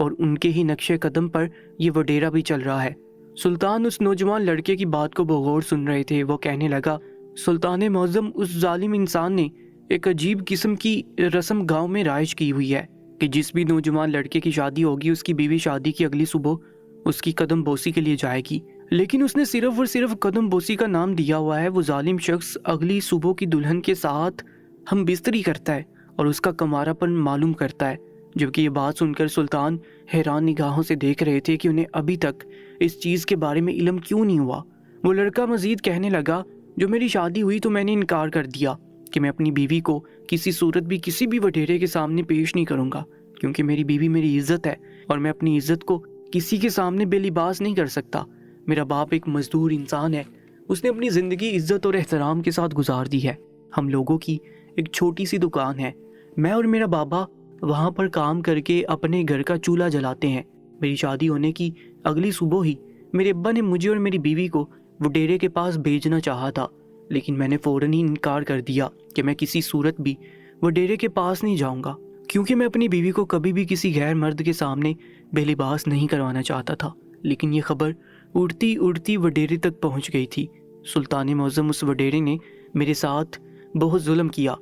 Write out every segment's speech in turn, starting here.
اور ان کے ہی نقشے قدم پر یہ وڈیرا بھی چل رہا ہے۔ سلطان اس نوجوان لڑکے کی بات کو بغور سن رہے تھے۔ وہ کہنے لگا، سلطان معظم، اس ظالم انسان نے ایک عجیب قسم کی رسم گاؤں میں رائج کی ہوئی ہے کہ جس بھی نوجوان لڑکے کی شادی ہوگی اس کی بیوی شادی کی اگلی صبح اس کی قدم بوسی کے لیے جائے گی، لیکن اس نے صرف اور صرف قدم بوسی کا نام دیا ہوا ہے۔ وہ ظالم شخص اگلی صبح کی دلہن کے ساتھ ہم بستری کرتا ہے اور اس کا کمارا پن معلوم کرتا ہے۔ جبکہ یہ بات سن کر سلطان حیران نگاہوں سے دیکھ رہے تھے کہ انہیں ابھی تک اس چیز کے بارے میں علم کیوں نہیں ہوا۔ وہ لڑکا مزید کہنے لگا، جو میری شادی ہوئی تو میں نے انکار کر دیا کہ میں اپنی بیوی کو کسی صورت بھی کسی بھی وڈیرے کے سامنے پیش نہیں کروں گا، کیونکہ میری بیوی میری عزت ہے اور میں اپنی عزت کو کسی کے سامنے بے لباس نہیں کر سکتا۔ میرا باپ ایک مزدور انسان ہے، اس نے اپنی زندگی عزت اور احترام کے ساتھ گزار دی ہے۔ ہم لوگوں کی ایک چھوٹی سی دکان ہے، میں اور میرا بابا وہاں پر کام کر کے اپنے گھر کا چولہا جلاتے ہیں۔ میری شادی ہونے کی اگلی صبح ہی میرے ابا نے مجھے اور میری بیوی کو وڈیرے کے پاس بھیجنا چاہا تھا، لیکن میں نے فوراً ہی انکار کر دیا کہ میں کسی صورت بھی وڈیرے کے پاس نہیں جاؤں گا، کیونکہ میں اپنی بیوی کو کبھی بھی کسی غیر مرد کے سامنے بے لباس نہیں کروانا چاہتا تھا۔ لیکن یہ خبر اڑتی اڑتی وڈیرے تک پہنچ گئی تھی۔ سلطان معظم، اس وڈیرے نے میرے ساتھ بہت ظلم کیا۔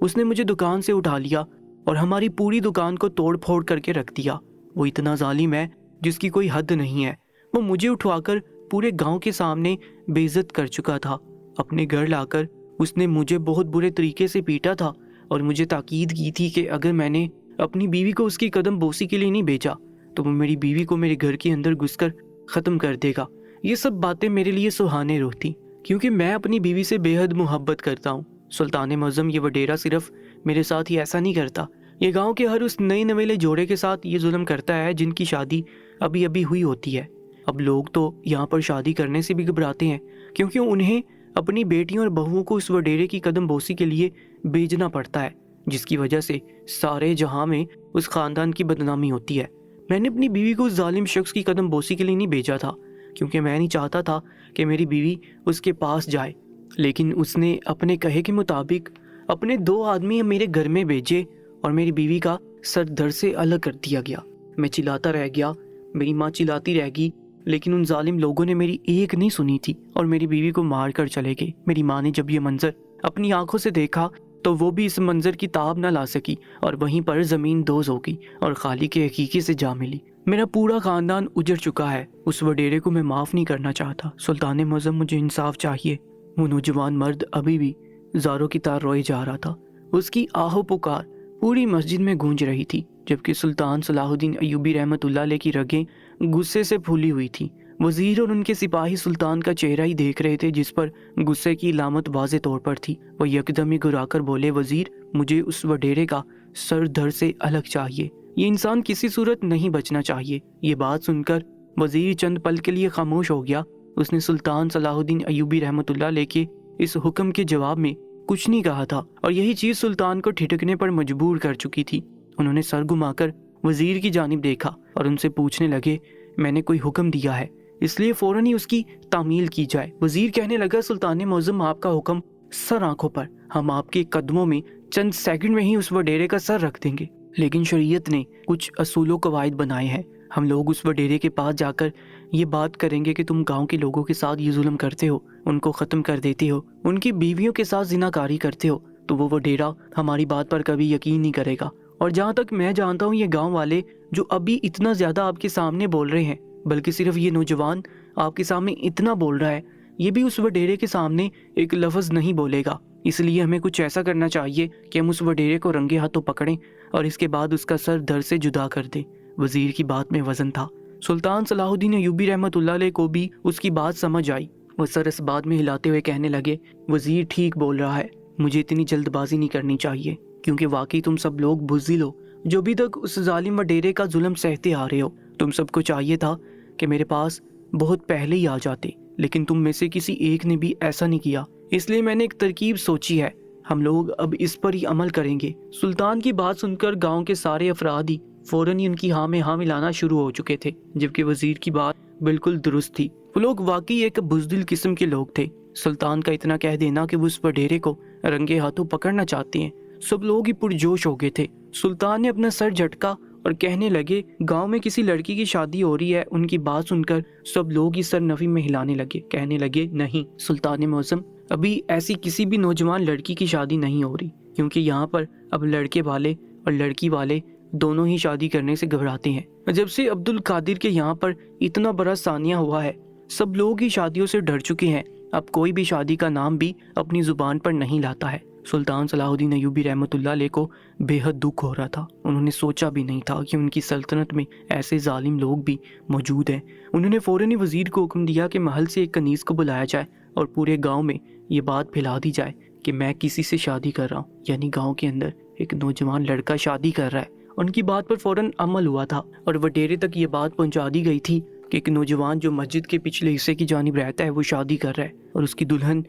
اس نے مجھے دکان سے اٹھا لیا اور ہماری پوری دکان کو توڑ پھوڑ کر کے رکھ دیا۔ وہ اتنا ظالم ہے جس کی کوئی حد نہیں ہے۔ وہ مجھے اٹھوا کر پورے گاؤں کے سامنے بے عزت کر چکا تھا۔ اپنے گھر لا کر اس نے مجھے بہت برے طریقے سے پیٹا تھا اور مجھے تاکید کی تھی کہ اگر میں نے اپنی بیوی کو اس کی قدم بوسی کے لیے نہیں بھیجا تو وہ میری بیوی کو میرے گھر کے اندر گھس کر ختم کر دے گا۔ یہ سب باتیں میرے لیے سہانے روح تھی، کیونکہ میں اپنی بیوی سے بے حد محبت کرتا ہوں۔ سلطان معظم، یہ وڈیرا صرف میرے ساتھ ہی ایسا نہیں کرتا، یہ گاؤں کے ہر اس نئے نویلے جوڑے کے ساتھ یہ ظلم کرتا ہے جن کی شادی ابھی ابھی ہوئی ہوتی ہے۔ اب لوگ تو یہاں پر شادی کرنے سے بھی گھبراتے ہیں، کیونکہ انہیں اپنی بیٹیوں اور بہوؤں کو اس وڈیرے کی قدم بوسی کے لیے بھیجنا پڑتا ہے، جس کی وجہ سے سارے جہاں میں اس خاندان کی بدنامی ہوتی ہے۔ میں نے اپنی بیوی کو اس ظالم شخص کی قدم بوسی کے لیے نہیں بھیجا تھا، کیونکہ میں نہیں چاہتا تھا کہ میری بیوی اس کے پاس جائے، لیکن اس نے اپنے کہے کے مطابق اپنے 2 آدمی میرے گھر میں بھیجے اور میری بیوی کا سر دھڑ سے الگ کر دیا گیا۔ میں چلاتا رہ گیا، میری ماں چلاتی رہ گئی، لیکن ان ظالم لوگوں نے میری ایک نہیں سنی تھی اور میری بیوی کو مار کر چلے گئے۔ میری ماں نے جب یہ منظر اپنی آنکھوں سے دیکھا تو وہ بھی اس منظر کی تاب نہ لا سکی اور وہیں پر زمین دوز ہو گئی اور خالق کے حقیقی سے جا ملی۔ میرا پورا خاندان اجڑ چکا ہے، اس وڈیرے کو میں معاف نہیں کرنا چاہتا۔ سلطان معظم، مجھے انصاف چاہیے۔ وہ نوجوان مرد ابھی بھی زاروں کی طرح روئے جا رہا تھا۔ اس کی آہو پکار پوری مسجد میں گونج رہی تھی، جبکہ سلطان صلاح الدین ایوبی رحمۃ اللہ علیہ کی رگیں غصے سے پھولی ہوئی تھی۔ وزیر اور ان کے سپاہی سلطان کا چہرہ ہی دیکھ رہے تھے، جس پر غصے کی علامت واضح طور پر تھی۔ وہ یکدم ہی گھبرا کر بولے، وزیر، مجھے اس وڈیرے کا سر دھڑ سے الگ چاہیے، یہ انسان کسی صورت نہیں بچنا چاہیے۔ یہ بات سن کر وزیر چند پل کے لیے خاموش ہو گیا۔ اس نے سلطان صلاح الدین ایوبی رحمۃ اللہ علیہ کے اس حکم کے جواب میں کچھ نہیں کہا تھا، اور یہی چیز سلطان کو ٹھٹکنے پر مجبور کر چکی تھی۔ انہوں نے سر گھما کر وزیر کی جانب دیکھا اور ان سے پوچھنے لگے، میں نے کوئی حکم دیا ہے، اس لیے فوراً ہی اس کی تعمیل کی جائے۔ وزیر کہنے لگا، سلطان معظم، آپ کا حکم سر آنکھوں پر، ہم آپ کے قدموں میں چند سیکنڈ میں ہی اس وڈیرے کا سر رکھ دیں گے، لیکن شریعت نے کچھ اصول و قواعد بنائے ہیں۔ ہم لوگ اس وڈیرے کے پاس جا کر یہ بات کریں گے کہ تم گاؤں کے لوگوں کے ساتھ یہ ظلم کرتے ہو، ان کو ختم کر دیتے ہو، ان کی بیویوں کے ساتھ زناکاری کرتے ہو، تو وہ وڈیرا ہماری بات پر کبھی یقین نہیں کرے گا۔ اور جہاں تک میں جانتا ہوں، یہ گاؤں والے جو ابھی اتنا زیادہ آپ کے سامنے بول رہے ہیں، بلکہ صرف یہ نوجوان آپ کے سامنے اتنا بول رہا ہے، یہ بھی اس وڈیرے کے سامنے ایک لفظ نہیں بولے گا۔ اس لیے ہمیں کچھ ایسا کرنا چاہیے کہ ہم اس وڈیرے کو رنگے ہاتھوں پکڑیں اور اس کے بعد اس کا سر دھڑ سے جدا کر دیں۔ وزیر کی بات میں وزن تھا۔ سلطان صلاح الدین ایوبی رحمۃ اللہ علیہ کو بھی اس کی بات سمجھ آئی۔ وہ سر اس بات میں ہلاتے ہوئے کہنے لگے، وزیر ٹھیک بول رہا ہے، مجھے اتنی جلد بازی نہیں کرنی چاہیے، کیونکہ واقعی تم سب لوگ بزدل ہو جو ابھی تک اس ظالم وڈیرے کا ظلم سہتے آ رہے ہو۔ تم سب کو چاہیے تھا کہ میرے پاس بہت پہلے ہی آ جاتے، لیکن تم میں سے کسی ایک نے بھی ایسا نہیں کیا۔ اس لیے میں نے ایک ترکیب سوچی ہے، ہم لوگ اب اس پر ہی عمل کریں گے۔ سلطان کی بات سن کر گاؤں کے سارے افراد ہی فوراً ہی ان کی ہاں میں ہاں ملانا شروع ہو چکے تھے، جبکہ وزیر کی بات بالکل درست تھی۔ وہ لوگ واقعی ایک بزدل قسم کے لوگ تھے۔ سلطان کا اتنا کہہ دینا کہ وہ اس وڈیرے کو رنگے ہاتھوں پکڑنا چاہتے ہیں، سب لوگ ہی پرجوش ہو گئے تھے۔ سلطان نے اپنا سر جھٹکا اور کہنے لگے گاؤں میں کسی لڑکی کی شادی ہو رہی ہے۔ ان کی بات سن کر سب لوگ اس سرنوی میں ہلانے لگے، کہنے لگے نہیں سلطان معظم، ابھی ایسی کسی بھی نوجوان لڑکی کی شادی نہیں ہو رہی، کیونکہ یہاں پر اب لڑکے والے اور لڑکی والے دونوں ہی شادی کرنے سے گھبراتے ہیں۔ جب سے عبد القادر کے یہاں پر اتنا بڑا سانیہ ہوا ہے، سب لوگ ہی شادیوں سے ڈر چکے ہیں، اب کوئی بھی شادی کا نام بھی اپنی زبان پر نہیں لاتا ہے۔ سلطان صلاح الدین ایوبی رحمۃ اللہ علیہ کو بے حد دکھ ہو رہا تھا۔ انہوں نے سوچا بھی نہیں تھا کہ ان کی سلطنت میں ایسے ظالم لوگ بھی موجود ہیں۔ انہوں نے فوراً وزیر کو حکم دیا کہ محل سے ایک کنیز کو بلایا جائے اور پورے گاؤں میں یہ بات پھیلا دی جائے کہ میں کسی سے شادی کر رہا ہوں، یعنی گاؤں کے اندر ایک نوجوان لڑکا شادی کر رہا ہے۔ ان کی بات پر فوراً عمل ہوا تھا اور وڈیرے تک یہ بات پہنچا دی گئی تھی کہ ایک نوجوان جو مسجد کے پچھلے حصے کی جانب رہتا ہے وہ شادی کر رہا ہے اور اس کی دلہن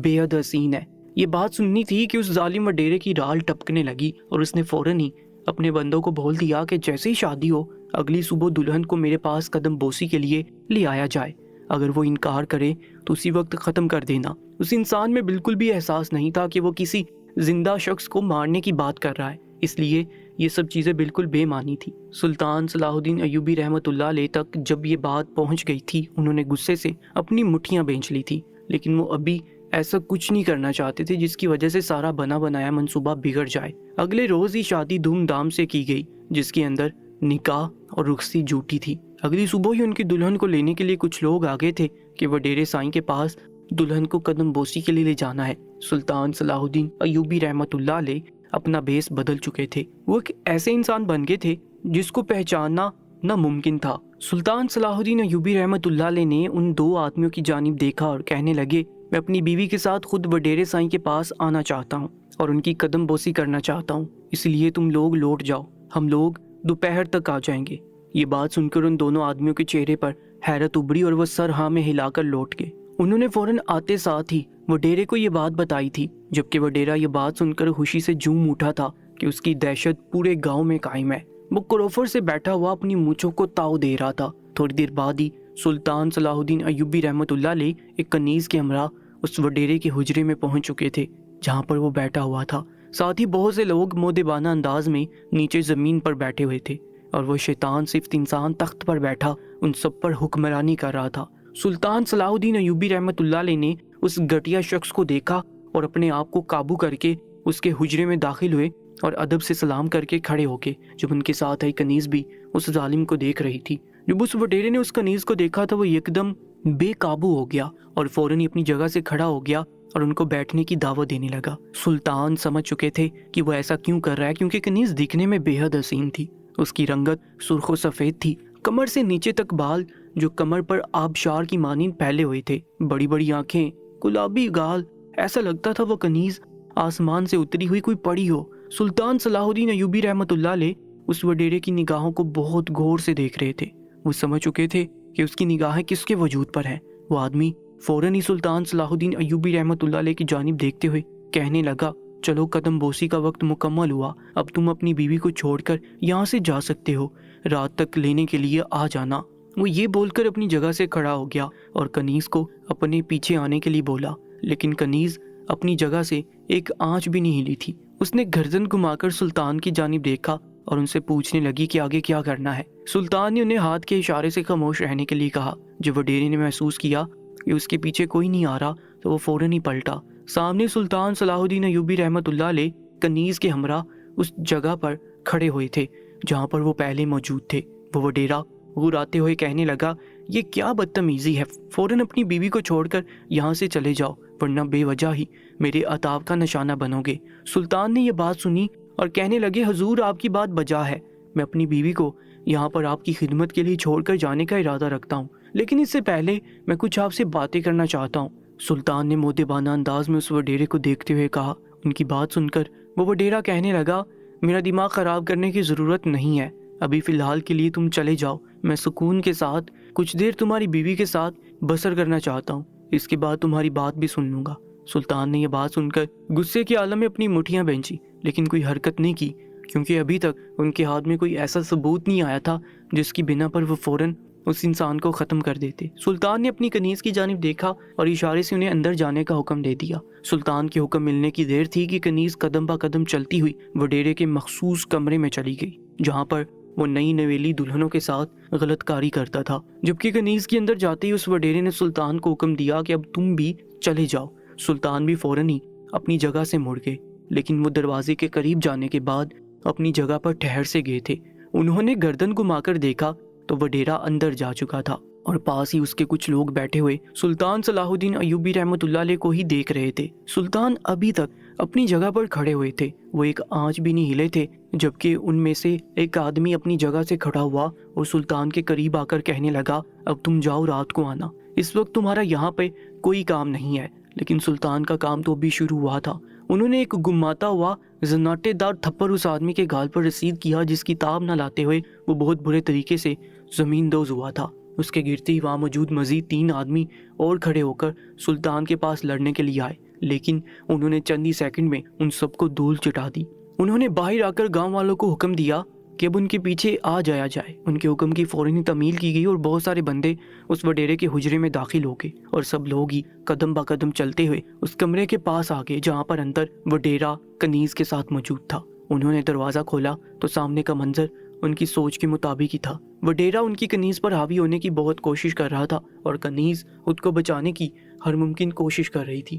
بے حد حسین ہے۔ یہ بات سننی تھی کہ اس ظالم وڈیرے کی رال ٹپکنے لگی اور اس نے فوراً ہی اپنے بندوں کو بول دیا کہ جیسے ہی شادی ہو اگلی صبح دلہن کو میرے پاس قدم بوسی کے لیے لے آیا جائے، اگر وہ انکار کرے تو اسی وقت ختم کر دینا۔ اس انسان میں بالکل بھی احساس نہیں تھا کہ وہ کسی زندہ شخص کو مارنے کی بات کر رہا ہے، اس لیے یہ سب چیزیں بالکل بے معنی تھی۔ سلطان صلاح الدین ایوبی رحمۃ اللہ علیہ تک جب یہ بات پہنچ گئی تھی، انہوں نے غصے سے اپنی مٹھیاں بھینچ لی تھی، لیکن وہ ابھی ایسا کچھ نہیں کرنا چاہتے تھے جس کی وجہ سے سارا بنا بنایا منصوبہ بگڑ جائے۔ اگلے روز ہی شادی دھوم دھام سے کی گئی، جس کے اندر نکاح اور رخصتی جھوٹی تھی۔ اگلی صبح ہی ان کی دلہن کو لینے کے لیے کچھ لوگ آگے تھے کہ وڈیرے سائیں کے پاس دلہن کو قدم بوسی کے لیے لے جانا ہے۔ سلطان صلاح الدین ایوبی رحمۃ اللہ علیہ اپنا بیس بدل چکے تھے، وہ ایک ایسے انسان بن گئے تھے جس کو پہچاننا ناممکن تھا۔ سلطان صلاح الدین ایوبی رحمۃ اللہ علیہ نے ان دو آدمیوں کی جانب دیکھا اور کہنے لگے میں اپنی بیوی کے ساتھ خود وڈیرے سائیں کے پاس آنا چاہتا ہوں اور ان کی قدم بوسی کرنا چاہتا ہوں، اس لیے تم لوگ لوٹ جاؤ، ہم لوگ دوپہر تک آ جائیں گے۔ یہ بات سن کر ان دونوں آدمیوں کے چہرے پر حیرت ابھری اور وہ سر ہاں میں ہلا کر لوٹ گئے۔ انہوں نے فوراً آتے ساتھ ہی وڈیرے کو یہ بات بتائی تھی، جبکہ وڈیرا یہ بات سن کر خوشی سے جھوم اٹھا تھا کہ اس کی دہشت پورے گاؤں میں قائم ہے۔ وہ کروفر سے بیٹھا ہوا اپنی مونچھوں کو تاؤ دے رہا تھا۔ تھوڑی دیر بعد ہی سلطان صلاح الدین ایوبی رحمۃ اللہ علیہ ایک کنیز کے ہمراہ اس وڈیرے کے حجرے میں پہنچ چکے تھے جہاں پر وہ بیٹھا ہوا تھا۔ ساتھ ہی بہت سے لوگ مودبانہ انداز میں نیچے زمین پر بیٹھے ہوئے تھے اور وہ شیطان صفت انسان تخت پر بیٹھا ان سب پر حکمرانی کر رہا تھا۔ سلطان صلاح الدین ایوبی رحمۃ اللہ علیہ نے اس گھٹیا شخص کو دیکھا اور اپنے آپ کو قابو کر کے اس کے حجرے میں داخل ہوئے اور ادب سے سلام کر کے کھڑے ہو کے، جب ان کے ساتھ آئی کنیز بھی اس ظالم کو دیکھ رہی تھی۔ جب اس وڈیرے نے اس کنیز کو دیکھا تو وہ یکدم بے قابو ہو گیا اور فوراً ہی اپنی جگہ سے کھڑا ہو گیا اور ان کو بیٹھنے کی دعوت دینے لگا۔ سلطان سمجھ چکے تھے کہ وہ ایسا کیوں کر رہا ہے، کیونکہ کنیز دکھنے میں بے حد حسین تھی۔ اس کی رنگت سرخ و سفید تھی، کمر سے نیچے تک بال جو کمر پر آبشار کی مانند پھیلے ہوئے تھے، بڑی بڑی آنکھیں، گلابی گال، ایسا لگتا تھا وہ کنیز آسمان سے اتری ہوئی کوئی پری ہو۔ سلطان صلاح الدین ایوبی رحمۃ اللہ علیہ اس وڈیرے کی نگاہوں کو بہت غور سے دیکھ رہے تھے۔ وہ سمجھ چکے تھے کہ اس کی نگاہیں کس کے وجود پر ہیں۔ وہ آدمی فوراً ہی سلطان صلاح الدین ایوبی رحمۃ اللہ علیہ کی جانب دیکھتے ہوئے کہنے لگا چلو قدم بوسی کا وقت مکمل ہوا، اب تم اپنی بیوی کو چھوڑ کر یہاں سے جا سکتے ہو، رات تک لینے کے لیے آ جانا۔ وہ یہ بول کر اپنی جگہ سے کھڑا ہو گیا اور کنیز کو اپنے پیچھے آنے کے لیے بولا، لیکن کنیز اپنی جگہ سے ایک آنچ بھی نہیں ہلی تھی۔ اس نے گردن گھما کر سلطان کی جانب دیکھا اور ان سے پوچھنے لگی کہ آگے کیا کرنا ہے۔ سلطان نے انہیں ہاتھ کے اشارے سے خاموش رہنے کے لیے کہا۔ جب وڈیرے نے محسوس کیا کہ اس کے پیچھے کوئی نہیں آ رہا تو وہ فوراً ہی پلٹا۔ سامنے سلطان صلاح الدین ایوبی رحمۃ اللہ علیہ کنیز کے ہمراہ اس جگہ پر کھڑے ہوئے تھے جہاں پر وہ پہلے موجود تھے۔ وہ وڈیرا غراتے ہوئے کہنے لگا یہ کیا بدتمیزی ہے، فوراً اپنی بیوی کو چھوڑ کر یہاں سے چلے جاؤ ورنہ بے وجہ ہی میرے عتاب کا نشانہ بنو گے۔ سلطان نے یہ بات سنی اور کہنے لگے حضور آپ کی بات بجا ہے، میں اپنی بیوی کو یہاں پر آپ کی خدمت کے لیے چھوڑ کر جانے کا ارادہ رکھتا ہوں، لیکن اس سے پہلے میں کچھ آپ سے باتیں کرنا چاہتا ہوں۔ سلطان نے مودبانہ انداز میں اس وڈیرے کو دیکھتے ہوئے کہا۔ ان کی بات سن کر وہ وڈیرا کہنے لگا میرا دماغ خراب کرنے کی ضرورت نہیں ہے، ابھی فی الحال کے لیے تم چلے جاؤ، میں سکون کے ساتھ کچھ دیر تمہاری بیوی کے ساتھ بسر کرنا چاہتا ہوں، اس کے بعد تمہاری بات بھی سن لوں گا۔ سلطان نے یہ بات سن کر غصے کے عالم میں اپنی مٹھیاں بھینچی لیکن کوئی حرکت نہیں کی، کیونکہ ابھی تک ان کے ہاتھ میں کوئی ایسا ثبوت نہیں آیا تھا جس کی بنا پر وہ فوراً اس انسان کو ختم کر دیتے۔ سلطان نے اپنی کنیز کی جانب دیکھا اور اشارے سے انہیں اندر جانے کا حکم دے دیا۔ سلطان کے حکم ملنے کی دیر تھی کہ کنیز قدم با قدم چلتی ہوئی وڈیرے کے مخصوص کمرے میں چلی گئی جہاں پر وہ نئی نویلی دلہنوں کے ساتھ غلط کاری کرتا تھا، جبکہ کنیز کے اندر جاتے ہی اس وڈیرے نے سلطان کو حکم دیا کہ اب تم بھی چلے جاؤ۔ سلطان بھی فوراً ہی اپنی جگہ سے مڑ گئے، لیکن وہ دروازے کے قریب جانے کے بعد اپنی جگہ پر ٹھہر سے گئے تھے۔ انہوں نے گردن گھما کر دیکھا تو وڈیرا اندر جا چکا تھا اور پاس ہی اس کے کچھ لوگ بیٹھے ہوئے سلطان صلاح الدین ایوبی رحمۃ اللہ علیہ کو ہی دیکھ رہے تھے۔ سلطان ابھی تک اپنی جگہ پر کھڑے ہوئے تھے، وہ ایک آنچ بھی نہیں ہلے تھے، جبکہ ان میں سے ایک آدمی اپنی جگہ سے کھڑا ہوا اور سلطان کے قریب آ کر کہنے لگا، اب تم جاؤ، رات کو آنا، اس وقت تمہارا یہاں پہ کوئی کام نہیں ہے۔ لیکن سلطان کا کام تو ابھی شروع ہوا تھا۔ انہوں نے ایک گماتا ہوا زناٹے دار تھپڑ اس آدمی کے گال پر رسید کیا، جس کی تاب نہ لاتے ہوئے وہ بہت برے طریقے سے زمین دوز ہوا تھا۔ اس کے گرتے ہی وہاں موجود مزید 3 آدمی اور کھڑے ہو کر سلطان کے پاس لڑنے کے لیے آئے، لیکن انہوں نے چند ہی سیکنڈ میں ان سب کو دھول چٹا دی۔ انہوں نے باہر آ کر گاؤں والوں کو حکم دیا کہ اب ان کے پیچھے آ جایا جائے۔ ان کے حکم کی فوراً تعمیل کی گئی اور بہت سارے بندے اس وڈیرے کے حجرے میں داخل ہو گئے، اور سب لوگ ہی قدم با قدم چلتے ہوئے اس کمرے کے پاس آ گئے جہاں پر اندر وڈیرا کنیز کے ساتھ موجود تھا۔ انہوں نے دروازہ کھولا تو سامنے کا منظر ان کی سوچ کے مطابق ہی تھا۔ وڈیرا ان کی کنیز پر حاوی ہونے کی بہت کوشش کر رہا تھا اور کنیز خود کو بچانے کی ہر ممکن کوشش کر رہی تھی۔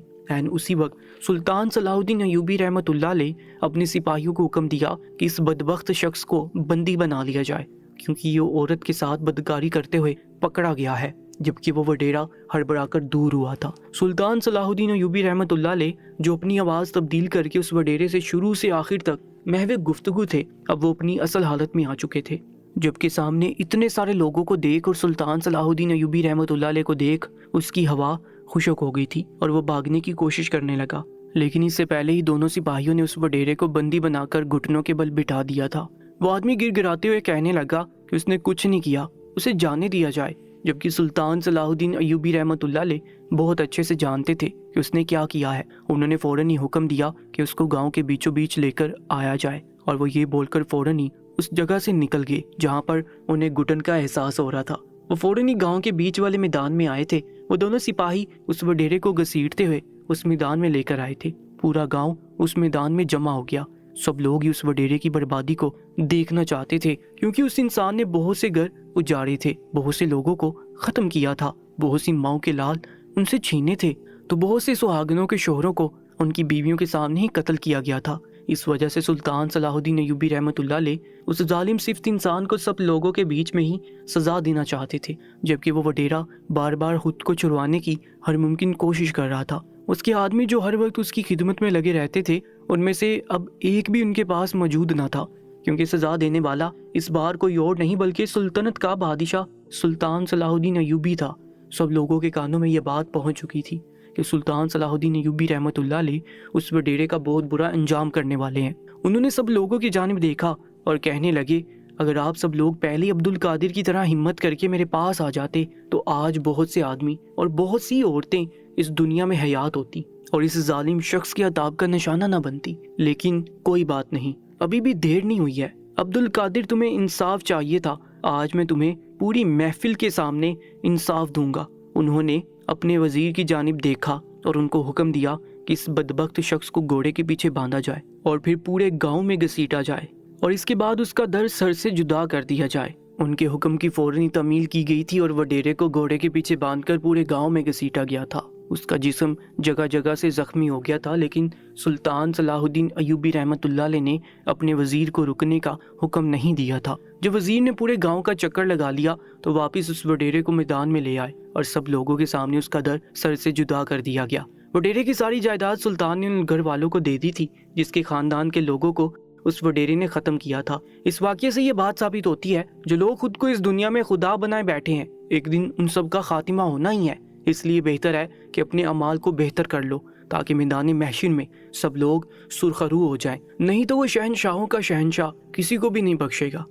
اسی وقت سلطان صلاح الدین ایوبی رحمۃ اللہ علیہ اپنے سپاہیوں کو حکم دیا کہ اس بدبخت شخص کو بندی بنا لیا جائے، کیونکہ یہ عورت کے ساتھ بدکاری کرتے ہوئے پکڑا گیا ہے، جبکہ وہ وڈیرا ہڑبڑا کر دور ہوا تھا۔ سلطان صلاح الدین ایوبی رحمۃ اللہ علیہ جو اپنی آواز تبدیل کر کے اس وڈیرے سے شروع سے آخر تک محو گفتگو تھے، اب وہ اپنی اصل حالت میں آ چکے تھے، جبکہ سامنے اتنے سارے لوگوں کو دیکھ اور سلطان صلاح الدین ایوبی رحمۃ اللہ علیہ کو دیکھ اس کی ہوا خشک ہو گئی تھی اور وہ بھاگنے کی کوشش کرنے لگا، لیکن اس سے پہلے ہی دونوں سپاہیوں نے اس وڈیرے کو بندی بنا کر گھٹنوں کے بل بٹھا دیا تھا۔ وہ آدمی گر گراتے ہوئے کہنے لگا کہ اس نے کچھ نہیں کیا، اسے جانے دیا جائے، جبکہ سلطان صلاح الدین ایوبی رحمۃ اللہ علیہ بہت اچھے سے جانتے تھے کہ اس نے کیا کیا ہے۔ انہوں نے فوراً ہی حکم دیا کہ اس کو گاؤں کے بیچوں بیچ لے کر آیا جائے، اور وہ یہ بول کر فوراً ہی اس جگہ سے نکل گئے جہاں پر انہیں گھٹن کا احساس ہو رہا تھا۔ وہ فوراً ہی گاؤں کے بیچ والے میدان میں آئے تھے۔ وہ دونوں سپاہی اس وڈیرے کو گھسیٹتے ہوئے اس میدان میں لے کر آئے تھے۔ پورا گاؤں اس میدان میں جمع ہو گیا، سب لوگ ہی اس وڈیرے کی بربادی کو دیکھنا چاہتے تھے، کیونکہ اس انسان نے بہت سے گھر اجاڑے تھے، بہت سے لوگوں کو ختم کیا تھا، بہت سی ماؤں کے لال ان سے چھینے تھے، تو بہت سے سہاگنوں کے شوہروں کو ان کی بیویوں کے سامنے ہی قتل کیا گیا تھا۔ اس وجہ سے سلطان صلاح الدین ایوبی رحمۃ اللہ علیہ اس ظالم صفت انسان کو سب لوگوں کے بیچ میں ہی سزا دینا چاہتے تھے، جبکہ وہ وڈیرا بار بار خود کو چھڑوانے کی ہر ممکن کوشش کر رہا تھا۔ اس کے آدمی جو ہر وقت اس کی خدمت میں لگے رہتے تھے، ان میں سے اب ایک بھی ان کے پاس موجود نہ تھا، کیونکہ سزا دینے والا اس بار کوئی اور نہیں بلکہ سلطنت کا بادشاہ سلطان صلاح الدین ایوبی تھا۔ سب لوگوں کے کانوں میں یہ بات پہنچ چکی تھی کہ سلطان صلاح الدین ایوبی رحمۃ اللہ علیہ اس وڈیرے کا بہت برا انجام کرنے والے ہیں۔ انہوں نے سب لوگوں کی جانب دیکھا اور کہنے لگے، اگر آپ سب لوگ پہلے عبد القادر کی طرح ہمت کر کے میرے پاس آ جاتے تو آج بہت سے آدمی اور بہت سی عورتیں اس دنیا میں حیات ہوتی اور اس ظالم شخص کے عذاب کا نشانہ نہ بنتی۔ لیکن کوئی بات نہیں، ابھی بھی دیر نہیں ہوئی ہے۔ عبد القادر، تمہیں انصاف چاہیے تھا، آج میں تمہیں پوری محفل کے سامنے انصاف دوں گا۔ انہوں نے اپنے وزیر کی جانب دیکھا اور ان کو حکم دیا کہ اس بدبخت شخص کو گھوڑے کے پیچھے باندھا جائے اور پھر پورے گاؤں میں گھسیٹا جائے، اور اس کے بعد اس کا در سر سے جدا کر دیا جائے۔ ان کے حکم کی فوراً تعمیل کی گئی تھی اور وڈیرے کو گھوڑے کے پیچھے باندھ کر پورے گاؤں میں گھسیٹا گیا تھا۔ اس کا جسم جگہ جگہ سے زخمی ہو گیا تھا، لیکن سلطان صلاح الدین ایوبی رحمۃ اللہ علیہ نے اپنے وزیر کو رکنے کا حکم نہیں دیا تھا۔ جب وزیر نے پورے گاؤں کا چکر لگا لیا تو واپس اس وڈیرے کو میدان میں لے آئے اور سب لوگوں کے سامنے اس کا در سر سے جدا کر دیا گیا۔ وڈیرے کی ساری جائیداد سلطان نے ان گھر والوں کو دے دی تھی جس کے خاندان کے لوگوں کو اس وڈیرے نے ختم کیا تھا۔ اس واقعے سے یہ بات ثابت ہوتی ہے، جو لوگ خود کو اس دنیا میں خدا بنائے بیٹھے ہیں، ایک دن ان سب کا خاتمہ ہونا ہی ہے۔ اس لیے بہتر ہے کہ اپنے اعمال کو بہتر کر لو تاکہ میدان محشر میں سب لوگ سرخرو ہو جائیں، نہیں تو وہ شہنشاہوں کا شہنشاہ کسی کو بھی نہیں بخشے گا۔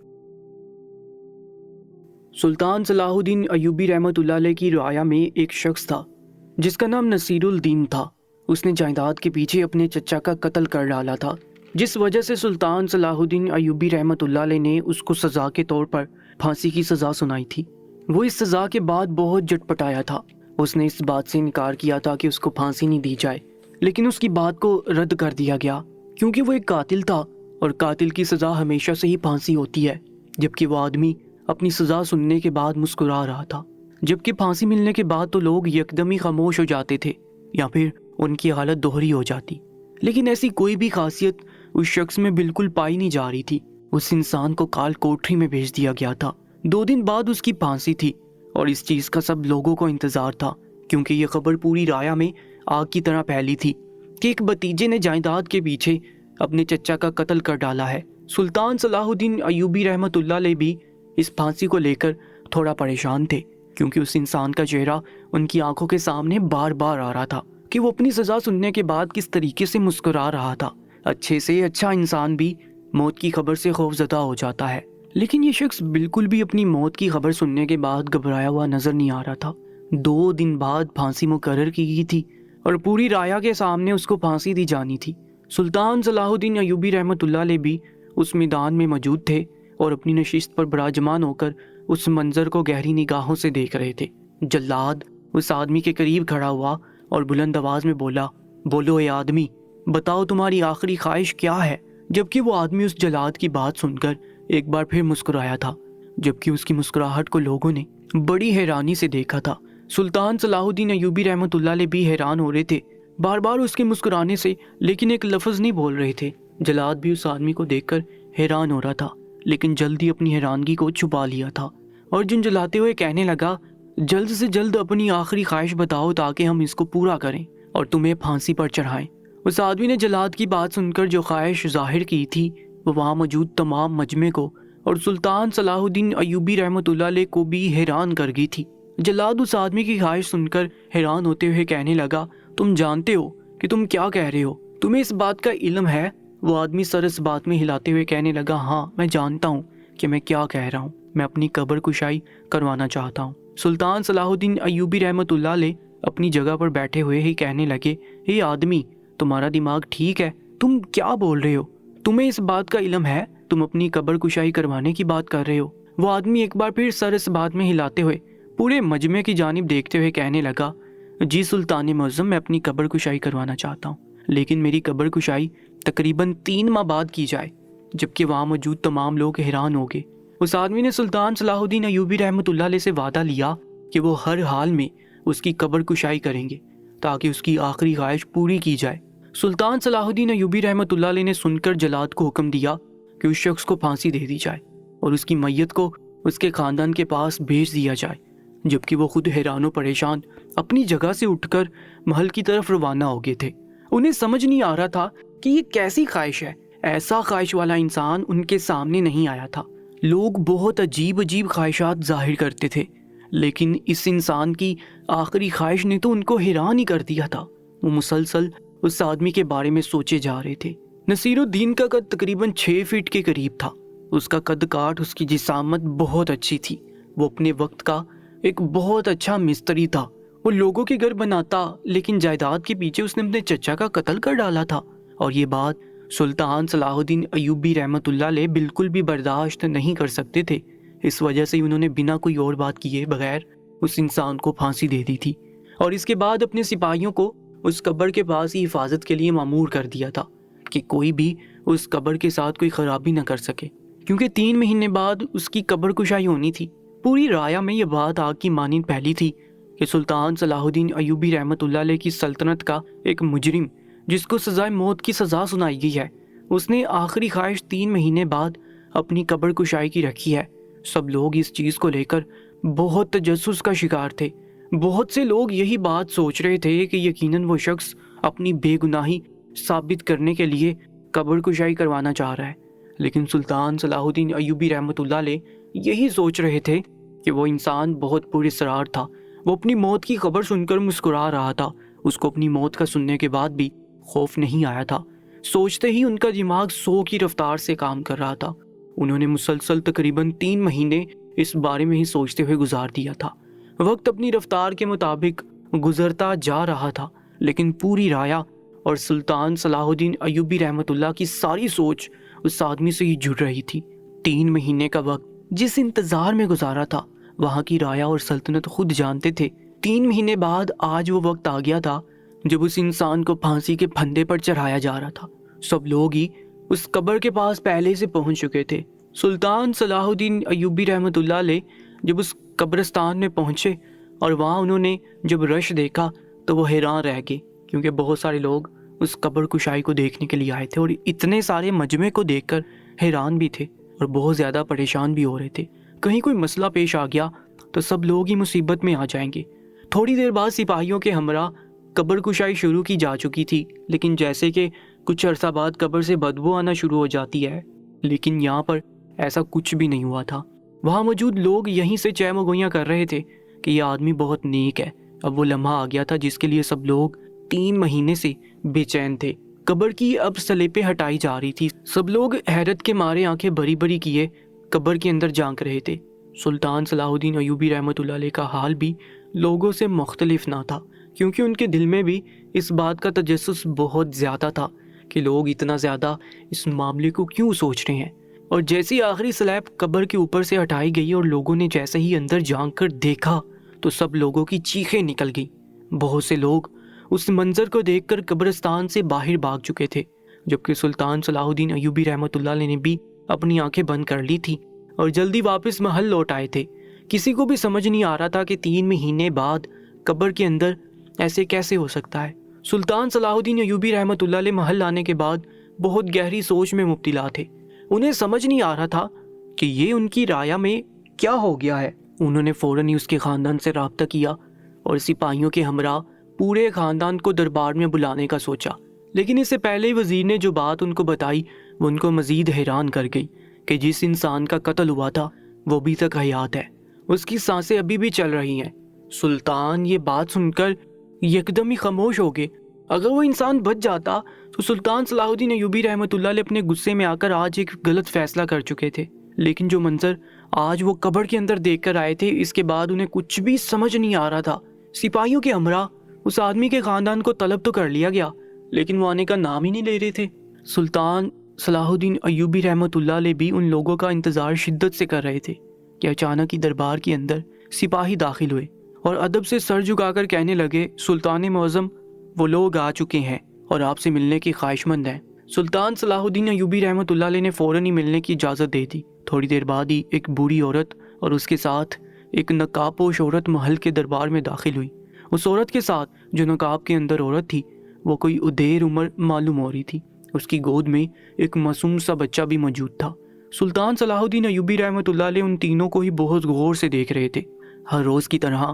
سلطان صلاح الدین ایوبی رحمۃ اللہ علیہ کی رعایا میں ایک شخص تھا جس کا نام نصیر الدین تھا۔ اس نے جائیداد کے پیچھے اپنے چچا کا قتل کر ڈالا تھا، جس وجہ سے سلطان صلاح الدین ایوبی رحمۃ اللہ علیہ نے اس کو سزا کے طور پر پھانسی کی سزا سنائی تھی۔ وہ اس سزا کے بعد بہت جٹ پٹایا تھا۔ اس نے اس بات سے انکار کیا تھا کہ اس کو پھانسی نہیں دی جائے، لیکن اس کی بات کو رد کر دیا گیا کیونکہ وہ ایک قاتل تھا اور قاتل کی سزا ہمیشہ سے ہی پھانسی ہوتی ہے۔ جبکہ وہ آدمی اپنی سزا سننے کے بعد مسکرا رہا تھا۔ جبکہ پھانسی ملنے کے بعد تو لوگ یکدم ہی خاموش ہو جاتے تھے یا پھر ان کی حالت دوہری ہو جاتی، لیکن ایسی کوئی بھی خاصیت اس شخص میں بالکل پائی نہیں جا رہی تھی۔ اس انسان کو کال کوٹری میں بھیج دیا گیا تھا۔ 2 دن بعد اس کی پھانسی تھی اور اس چیز کا سب لوگوں کو انتظار تھا، کیونکہ یہ خبر پوری رایا میں آگ کی طرح پھیلی تھی کہ ایک بھتیجے نے جائیداد کے پیچھے اپنے چچا کا قتل کر ڈالا ہے۔ سلطان صلاح الدین ایوبی رحمۃ اللہ علیہ بھی اس پھانسی کو لے کر تھوڑا پریشان تھے، کیونکہ اس انسان کا چہرہ ان کی آنکھوں کے سامنے بار بار آ رہا تھا کہ وہ اپنی سزا سننے کے بعد کس طریقے سے مسکرا رہا تھا۔ اچھے سے اچھا انسان بھی موت کی خبر سے خوفزدہ ہو جاتا ہے، لیکن یہ شخص بالکل بھی اپنی موت کی خبر سننے کے بعد گھبرایا ہوا نظر نہیں آ رہا تھا۔ 2 دن بعد پھانسی مقرر کی گئی تھی اور پوری رایا کے سامنے اس کو پھانسی دی جانی تھی۔ سلطان صلاح الدین ایوبی رحمۃ اللہ علیہ بھی اس میدان میں موجود تھے اور اپنی نشست پر براجمان ہو کر اس منظر کو گہری نگاہوں سے دیکھ رہے تھے۔ جلاد اس آدمی کے قریب کھڑا ہوا اور بلند آواز میں بولا، بولو اے آدمی، بتاؤ تمہاری آخری خواہش کیا ہے؟ جبکہ وہ آدمی اس جلاد کی بات سن کر ایک بار پھر مسکرایا تھا، جبکہ اس کی مسکراہٹ کو لوگوں نے بڑی حیرانی سے دیکھا تھا۔ سلطان صلاح الدین ایوبی رحمۃ اللہ علیہ بھی حیران ہو رہے تھے بار بار اس کے مسکرانے سے، لیکن ایک لفظ نہیں بول رہے تھے۔ جلاد بھی اس آدمی کو دیکھ کر حیران ہو رہا تھا، لیکن جلدی اپنی حیرانگی کو چھپا لیا تھا اور جھنجھلاتے ہوئے کہنے لگا، جلد سے جلد اپنی آخری خواہش بتاؤ تاکہ ہم اس کو پورا کریں اور تمہیں پھانسی پر چڑھائیں۔ اس آدمی نے جلاد کی بات سن کر جو خواہش ظاہر کی تھی وہ وہاں موجود تمام مجمع کو اور سلطان صلاح الدین ایوبی رحمۃ اللہ علیہ کو بھی حیران کر گئی تھی۔ جلاد اس آدمی کی خواہش سن کر حیران ہوتے ہوئے کہنے لگا، تم جانتے ہو کہ تم کیا کہہ رہے ہو؟ تمہیں اس بات کا علم ہے؟ وہ آدمی سر اس بات میں ہلاتے ہوئے کہنے لگا، ہاں میں جانتا ہوں کہ میں کیا کہہ رہا ہوں، میں اپنی قبر کشائی کروانا چاہتا ہوں۔ سلطان صلاح الدین ایوبی رحمۃ اللہ علیہ اپنی جگہ پر بیٹھے ہوئے ہی کہنے لگے، اے آدمی، تمہارا دماغ ٹھیک ہے؟ تم کیا بول رہے ہو؟ تمہیں اس بات کا علم ہے؟ تم اپنی قبر کشائی کروانے کی بات کر رہے ہو؟ وہ آدمی ایک بار پھر سر اس بات میں ہلاتے ہوئے پورے مجمع کی جانب دیکھتے ہوئے کہنے لگا، جی سلطان معظم، میں اپنی قبر کشائی کروانا چاہتا ہوں، لیکن میری قبر کشائی تقریباً 3 ماہ بعد کی جائے۔ جبکہ وہاں موجود تمام لوگ حیران ہو گئے۔ اس آدمی نے سلطان صلاح الدین ایوبی رحمۃ اللہ علیہ سے وعدہ لیا کہ وہ ہر حال میں اس کی قبر کشائی کریں گے تاکہ اس کی آخری خواہش پوری کی جائے۔ سلطان صلاح الدین ایوبی رحمۃ اللہ علیہ نے سن کر جلاد کو حکم دیا کہ اس شخص کو پھانسی دے دی جائے اور اس کی میت کو اس کے خاندان کے پاس بھیج دیا جائے، جبکہ وہ خود حیران و پریشان اپنی جگہ سے اٹھ کر محل کی طرف روانہ ہو گئے تھے۔ انہیں سمجھ نہیں آ رہا تھا کہ یہ کیسی خواہش ہے۔ ایسا خواہش والا انسان ان کے سامنے نہیں آیا تھا۔ لوگ بہت عجیب عجیب خواہشات ظاہر کرتے تھے، لیکن اس انسان کی آخری خواہش نے تو ان کو حیران ہی کر دیا تھا۔ وہ مسلسل اس آدمی کے بارے میں سوچے جا رہے تھے۔ نصیر الدین کا قد تقریباً 6 فٹ کے قریب تھا۔ اس کا قد کاٹ، اس کی جسامت بہت اچھی تھی۔ وہ اپنے وقت کا ایک بہت اچھا مستری تھا۔ وہ لوگوں کے گھر بناتا، لیکن جائیداد کے پیچھے اس نے اپنے چچا کا قتل کر ڈالا تھا، اور یہ بات سلطان صلاح الدین ایوبی رحمۃ اللہ علیہ بالکل بھی برداشت نہیں کر سکتے تھے۔ اس وجہ سے انہوں نے بنا کوئی اور بات کیے بغیر اس انسان کو پھانسی دے دی تھی، اور اس کے بعد اپنے سپاہیوں کو اس قبر کے پاس ہی حفاظت کے لیے مامور کر دیا تھا کہ کوئی بھی اس قبر کے ساتھ کوئی خرابی نہ کر سکے، کیونکہ 3 مہینے بعد اس کی قبر کشائی ہونی تھی۔ پوری رایا میں یہ بات آگ کی مانند پھیلی تھی کہ سلطان صلاح الدین ایوبی رحمۃ اللہ علیہ کی سلطنت کا ایک مجرم، جس کو سزائے موت کی سزا سنائی گئی ہے، اس نے آخری خواہش 3 مہینے بعد اپنی قبر کشائی کی رکھی ہے۔ سب لوگ اس چیز کو لے کر بہت تجسس کا شکار تھے۔ بہت سے لوگ یہی بات سوچ رہے تھے کہ یقیناً وہ شخص اپنی بے گناہی ثابت کرنے کے لیے قبر کشائی کروانا چاہ رہا ہے، لیکن سلطان صلاح الدین ایوبی رحمۃ اللہ علیہ یہی سوچ رہے تھے کہ وہ انسان بہت پراسرار تھا۔ وہ اپنی موت کی خبر سن کر مسکرا رہا تھا۔ اس کو اپنی موت کا سننے کے بعد بھی خوف نہیں آیا تھا۔ سوچتے ہی ان کا دماغ 100 کی رفتار سے کام کر رہا تھا۔ انہوں نے مسلسل تقریباً 3 مہینے اس بارے میں ہی سوچتے ہوئے گزار دیا تھا۔ وقت اپنی رفتار کے مطابق گزرتا جا رہا تھا، لیکن پوری رایا اور سلطان صلاح الدین ایوبی رحمۃ اللہ کی ساری سوچ اس آدمی سے ہی جڑ رہی تھی۔ 3 مہینے کا وقت جس انتظار میں گزارا تھا، وہاں کی رایا اور سلطنت خود جانتے تھے۔ 3 مہینے بعد آج وہ وقت آ گیا تھا جب اس انسان کو پھانسی کے پھندے پر چڑھایا جا رہا تھا۔ سب لوگ ہی اس قبر کے پاس پہلے سے پہنچ چکے تھے۔ سلطان صلاح الدین ایوبی رحمۃ اللہ علیہ جب اس قبرستان میں پہنچے اور وہاں انہوں نے جب رش دیکھا تو وہ حیران رہ گئے، کیونکہ بہت سارے لوگ اس قبر کشائی کو دیکھنے کے لیے آئے تھے اور اتنے سارے مجمع کو دیکھ کر حیران بھی تھے اور بہت زیادہ پریشان بھی ہو رہے تھے۔ کہیں کوئی مسئلہ پیش آ گیا تو سب لوگ ہی مصیبت میں آ جائیں گے۔ تھوڑی دیر بعد سپاہیوں کے ہمراہ قبر کشائی شروع کی جا چکی تھی، لیکن جیسے کہ کچھ عرصہ بعد قبر سے بدبو آنا شروع ہو جاتی ہے، لیکن یہاں پر ایسا کچھ بھی نہیں ہوا تھا۔ وہاں موجود لوگ یہیں سے چہ مگویاں کر رہے تھے کہ یہ آدمی بہت نیک ہے۔ اب وہ لمحہ آ گیا تھا جس کے لیے سب لوگ 3 مہینے سے بے چین تھے۔ قبر کی اب سلیپیں ہٹائی جا رہی تھی، سب لوگ حیرت کے مارے آنکھیں بری بری کیے قبر کے اندر جھانک رہے تھے۔ سلطان صلاح الدین ایوبی رحمۃ اللہ علیہ کا حال بھی لوگوں سے مختلف نہ تھا، کیونکہ ان کے دل میں بھی اس بات کا تجسس بہت زیادہ تھا کہ لوگ اتنا زیادہ اس معاملے کو کیوں سوچ رہے ہیں۔ اور جیسی آخری سلیب قبر کے اوپر سے ہٹائی گئی اور لوگوں نے جیسے ہی اندر جھانک کر دیکھا تو سب لوگوں کی چیخیں نکل گئیں۔ بہت سے لوگ اس منظر کو دیکھ کر قبرستان سے باہر بھاگ چکے تھے، جبکہ سلطان صلاح الدین ایوبی رحمۃ اللہ علیہ نے بھی اپنی آنکھیں بند کر لی تھی اور جلدی واپس محل لوٹ آئے تھے۔ کسی کو بھی سمجھ نہیں آ رہا تھا کہ 3 مہینے بعد قبر کے اندر ایسے کیسے ہو سکتا ہے۔ سلطان صلاح الدین ایوبی رحمۃ اللہ علیہ محل آنے کے بعد بہت گہری سوچ میں مبتلا تھے۔ انہیں سمجھ نہیں آ رہا تھا کہ یہ ان کی رایا میں کیا ہو گیا ہے۔ انہوں نے فوراً ہی اس کے خاندان سے رابطہ کیا اور سپاہیوں کے ہمراہ پورے خاندان کو دربار میں بلانے کا سوچا، لیکن اس سے پہلے وزیر نے جو بات ان کو بتائی وہ ان کو مزید حیران کر گئی کہ جس انسان کا قتل ہوا تھا وہ ابھی تک حیات ہے، اس کی سانسیں ابھی بھی چل رہی ہیں۔ سلطان یہ بات سن کر یکدم ہی خاموش ہو گئے۔ اگر وہ انسان بچ جاتا تو سلطان صلاح الدین ایوبی رحمۃ اللہ علیہ اپنے غصے میں آ کر آج ایک غلط فیصلہ کر چکے تھے، لیکن جو منظر آج وہ قبر کے اندر دیکھ کر آئے تھے اس کے بعد انہیں کچھ بھی سمجھ نہیں آ رہا تھا۔ سپاہیوں کے ہمراہ اس آدمی کے خاندان کو طلب تو کر لیا گیا، لیکن وہ آنے کا نام ہی نہیں لے رہے تھے۔ سلطان صلاح الدین ایوبی رحمۃ اللہ علیہ بھی ان لوگوں کا انتظار شدت سے کر رہے تھے کہ اچانک ہی دربار کے اندر سپاہی داخل ہوئے اور ادب سے سر جھکا کر کہنے لگے، سلطان معظم وہ لوگ آ چکے ہیں اور آپ سے ملنے کی خواہش مند ہیں۔ سلطان صلاح الدین ایوبی رحمۃ اللہ علیہ نے فوراً ہی ملنے کی اجازت دے دی۔ تھوڑی دیر بعد ہی ایک بوڑھی عورت اور اس کے ساتھ ایک نقاب پوش عورت محل کے دربار میں داخل ہوئی۔ اس عورت کے ساتھ جو نقاب کے اندر عورت تھی وہ کوئی ادیر عمر معلوم ہو رہی تھی، اس کی گود میں ایک معصوم سا بچہ بھی موجود تھا۔ سلطان صلاح الدین ایوبی رحمۃ اللہ علیہ ان تینوں کو ہی بہت غور سے دیکھ رہے تھے۔ ہر روز کی طرح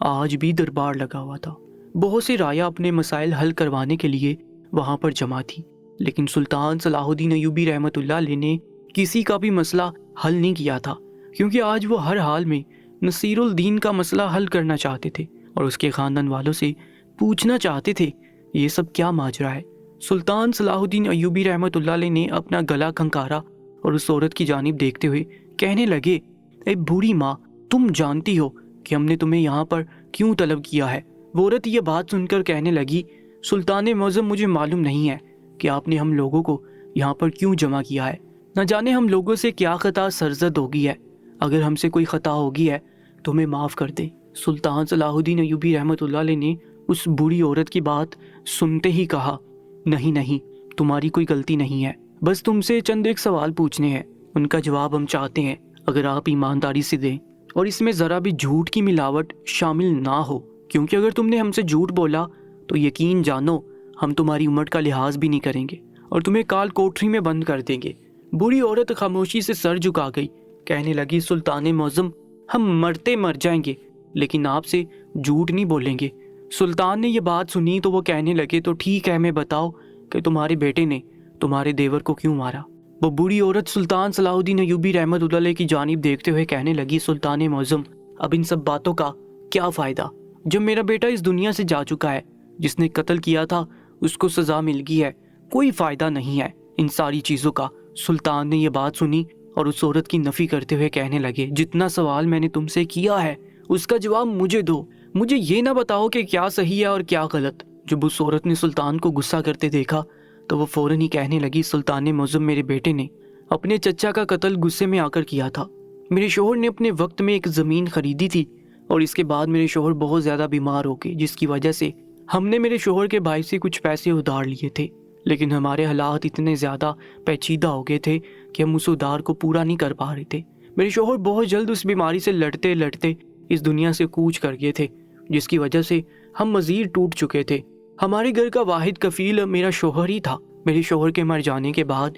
آج بھی دربار لگا ہوا تھا، بہت سی رایا اپنے مسائل حل کروانے کے لیے وہاں پر جمع تھی، لیکن سلطان صلاح الدین ایوبی رحمۃ اللہ علیہ نے کسی کا بھی مسئلہ حل نہیں کیا تھا، کیونکہ آج وہ ہر حال میں نصیر الدین کا مسئلہ حل کرنا چاہتے تھے اور اس کے خاندان والوں سے پوچھنا چاہتے تھے یہ سب کیا ماجرا ہے۔ سلطان صلاح الدین ایوبی رحمۃ اللہ علیہ نے اپنا گلا کھنکارا اور اس عورت کی جانب دیکھتے ہوئے کہنے لگے، اے بوڑھی ماں، تم جانتی ہو کہ ہم نے تمہیں یہاں پر کیوں طلب کیا ہے؟ وہ عورت یہ بات سن کر کہنے لگی، سلطان معظم مجھے معلوم نہیں ہے کہ آپ نے ہم لوگوں کو یہاں پر کیوں جمع کیا ہے، نہ جانے ہم لوگوں سے کیا خطا سرزد ہوگی ہے، اگر ہم سے کوئی خطا ہوگی ہے تو ہمیں معاف کر دیں۔ سلطان صلاح الدین ایوبی رحمۃ اللہ علیہ نے اس بوڑھی عورت کی بات سنتے ہی کہا، نہیں نہیں، تمہاری کوئی غلطی نہیں ہے، بس تم سے چند ایک سوال پوچھنے ہیں، ان کا جواب ہم چاہتے ہیں اگر آپ ایمانداری سے دیں اور اس میں ذرا بھی جھوٹ کی ملاوٹ شامل نہ ہو، کیونکہ اگر تم نے ہم سے جھوٹ بولا تو یقین جانو ہم تمہاری عمر کا لحاظ بھی نہیں کریں گے اور تمہیں کال کوٹری میں بند کر دیں گے۔ بوڑھی عورت خاموشی سے سر جھکا گئی، کہنے لگی، سلطان معظم ہم مرتے مر جائیں گے لیکن آپ سے جھوٹ نہیں بولیں گے۔ سلطان نے یہ بات سنی تو وہ کہنے لگے، تو ٹھیک ہے، ہمیں بتاؤ کہ تمہارے بیٹے نے تمہارے دیور کو کیوں مارا؟ وہ بوڑھی عورت سلطان صلاح الدین ایوبی رحمۃ اللہ علیہ کی جانب دیکھتے ہوئے کہنے لگی، سلطان معظم اب ان سب باتوں کا کیا فائدہ؟ جب میرا بیٹا اس دنیا سے جا چکا ہے، جس نے قتل کیا تھا اس کو سزا مل گئی ہے، کوئی فائدہ نہیں ہے ان ساری چیزوں کا۔ سلطان نے یہ بات سنی اور اس عورت کی نفی کرتے ہوئے کہنے لگے، جتنا سوال میں نے تم سے کیا ہے اس کا جواب مجھے دو، مجھے یہ نہ بتاؤ کہ کیا صحیح ہے اور کیا غلط۔ جب اس عورت نے سلطان کو غصہ کرتے دیکھا تو وہ فوراً ہی کہنے لگی، سلطان معظم میرے بیٹے نے اپنے چچا کا قتل غصے میں آ کر کیا تھا۔ میرے شوہر نے اپنے وقت میں ایک زمین خریدی تھی اور اس کے بعد میرے شوہر بہت زیادہ بیمار ہو گئے، جس کی وجہ سے ہم نے میرے شوہر کے بھائی سے کچھ پیسے ادھار لیے تھے، لیکن ہمارے حالات اتنے زیادہ پیچیدہ ہو گئے تھے کہ ہم اس ادار کو پورا نہیں کر پا رہے تھے۔ میرے شوہر بہت جلد اس بیماری سے لڑتے لڑتے اس دنیا سے کوچ کر گئے تھے، جس کی وجہ سے ہم مزید ٹوٹ چکے تھے۔ ہمارے گھر کا واحد کفیل میرا شوہر ہی تھا۔ میرے شوہر کے مر جانے کے بعد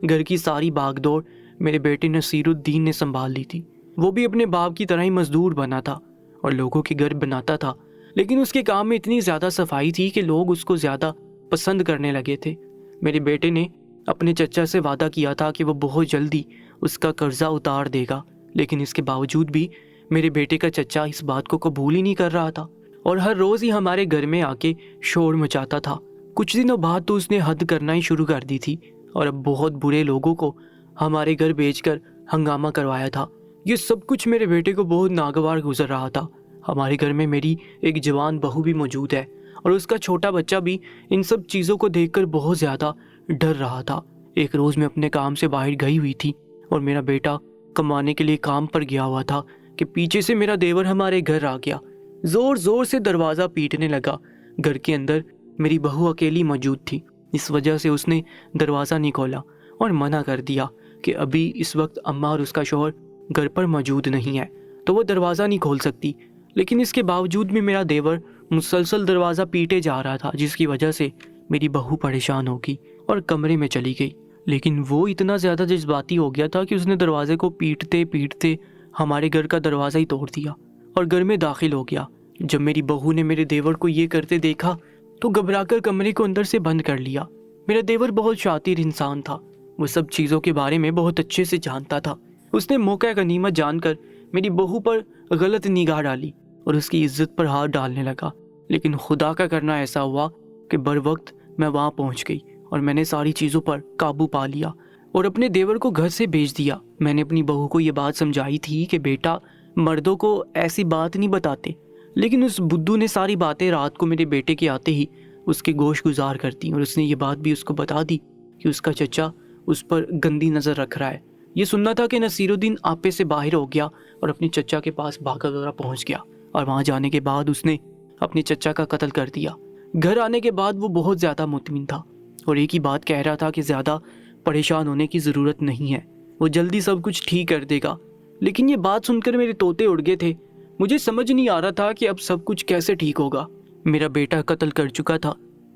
گھر کی ساری باغ دوڑ میرے بیٹے نصیر الدین نے سنبھال لی تھی۔ وہ بھی اپنے باپ کی طرح ہی مزدور بنا تھا اور لوگوں کے گھر بناتا تھا، لیکن اس کے کام میں اتنی زیادہ صفائی تھی کہ لوگ اس کو زیادہ پسند کرنے لگے تھے۔ میرے بیٹے نے اپنے چچا سے وعدہ کیا تھا کہ وہ بہت جلدی اس کا قرضہ اتار دے گا، لیکن اس کے باوجود بھی میرے بیٹے کا چچا اس بات کو قبول ہی نہیں کر رہا تھا اور ہر روز ہی ہمارے گھر میں آ کے شور مچاتا تھا۔ کچھ دنوں بعد تو اس نے حد کرنا ہی شروع کر دی تھی اور اب بہت برے لوگوں کو ہمارے گھر بھیج کر ہنگامہ کروایا تھا۔ یہ سب کچھ میرے بیٹے کو بہت ناگوار گزر رہا تھا۔ ہمارے گھر میں میری ایک جوان بہو بھی موجود ہے اور اس کا چھوٹا بچہ بھی ان سب چیزوں کو دیکھ کر بہت زیادہ ڈر رہا تھا۔ ایک روز میں اپنے کام سے باہر گئی ہوئی تھی اور میرا بیٹا کمانے کے لیے کام پر گیا ہوا تھا کہ پیچھے سے میرا دیور ہمارے گھر آ گیا، زور زور سے دروازہ پیٹنے لگا۔ گھر کے اندر میری بہو اکیلی موجود تھی، اس وجہ سے اس نے دروازہ نہیں کھولا اور منع کر دیا کہ ابھی اس وقت اماں اور اس کا شوہر گھر پر موجود نہیں ہے تو وہ دروازہ نہیں کھول سکتی۔ لیکن اس کے باوجود بھی میرا دیور مسلسل دروازہ پیٹے جا رہا تھا، جس کی وجہ سے میری بہو پریشان ہو گئی اور کمرے میں چلی گئی۔ لیکن وہ اتنا زیادہ جذباتی ہو گیا تھا کہ اس نے دروازے کو پیٹتے پیٹتے ہمارے گھر کا دروازہ ہی توڑ دیا اور گھر میں داخل ہو گیا۔ جب میری بہو نے میرے دیور کو یہ کرتے دیکھا تو گھبرا کر کمرے کو اندر سے بند کر لیا۔ میرا دیور بہت شاطر انسان تھا، وہ سب چیزوں کے بارے میں بہت اچھے سے جانتا تھا۔ اس نے موقع غنیمت جان کر میری بہو پر غلط نگاہ ڈالی اور اس کی عزت پر ہاتھ ڈالنے لگا، لیکن خدا کا کرنا ایسا ہوا کہ بر وقت میں وہاں پہنچ گئی اور میں نے ساری چیزوں پر قابو پا لیا اور اپنے دیور کو گھر سے بھیج دیا۔ میں نے اپنی بہو کو یہ بات سمجھائی تھی کہ بیٹا مردوں کو ایسی بات نہیں بتاتے، لیکن اس بدھو نے ساری باتیں رات کو میرے بیٹے کے آتے ہی اس کے گوش گزار کر دی اور اس نے یہ بات بھی اس کو بتا دی کہ اس کا چچا اس پر گندی نظر رکھ رہا ہے۔ یہ سننا تھا کہ نصیر الدین آپے سے باہر ہو گیا اور اپنے چچا کے پاس بھاگا دورا پہنچ گیا اور وہاں جانے کے بعد اس نے اپنے چچا کا قتل کر دیا۔ گھر آنے کے بعد وہ بہت زیادہ مطمئن تھا اور ایک ہی بات کہہ رہا تھا کہ زیادہ پریشان ہونے کی ضرورت نہیں ہے، وہ جلدی سب کچھ ٹھیک کر دے گا۔ لیکن یہ بات سن کر میرے طوطے اڑ گئے تھے۔ مجھے سمجھ نہیں آ رہا تھا کہ اب سب کچھ کیسے ٹھیک ہوگا۔ میرا بیٹا قتل کر چکا تھا،